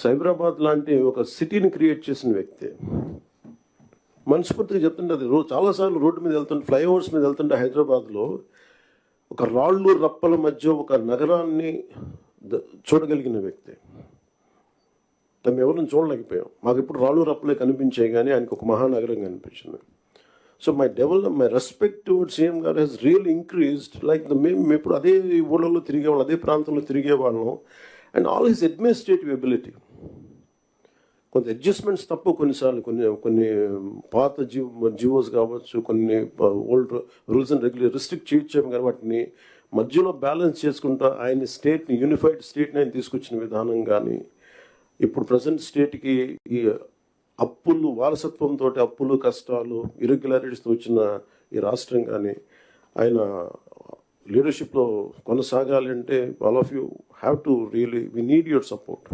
సైబరాబాద్ లాంటి ఒక సిటీని క్రియేట్ చేసిన వ్యక్తి. మనస్ఫూర్తిగా చెప్తుంటే అది చాలాసార్లు రోడ్డు మీద వెళ్తుంటే, ఫ్లైఓవర్స్ మీద వెళ్తుంటే హైదరాబాద్లో ఒక రాళ్ళు రప్పల మధ్య ఒక నగరాన్ని చూడగలిగిన వ్యక్తి. మేము ఎవరిని చూడలేకపోయాం. మాకు ఇప్పుడు రాళ్ళు రప్పలే కనిపించాయి, కానీ ఆయనకు ఒక మహానగరం కనిపించింది. So my respect towards CM గారు హెస్ రియల్ ఇంక్రీజ్డ్. లైక్ మేము ఇప్పుడు అదే ఊళ్ళలో తిరిగేవాళ్ళం, అదే ప్రాంతంలో తిరిగేవాళ్ళం. And all his administrative ability, కొంత అడ్జస్ట్మెంట్స్ తప్పు కొన్నిసార్లు, కొన్ని పాత జియోస్ కావచ్చు, కొన్ని old rules and regulation restrict చేయొచ్చాము, కానీ వాటిని మధ్యలో బ్యాలెన్స్ చేసుకుంటా ఆయన స్టేట్ని, యూనిఫైడ్ స్టేట్ని ఆయన తీసుకొచ్చిన విధానం కానీ, ఇప్పుడు ప్రజెంట్ స్టేట్కి ఈ అప్పులు వారసత్వంతో అప్పులు, కష్టాలు, ఇరెగ్యులారిటీస్తో వచ్చిన ఈ రాష్ట్రం కానీ ఆయన లీడర్షిప్లో కొనసాగాలి అంటే all of you have to really we need your support.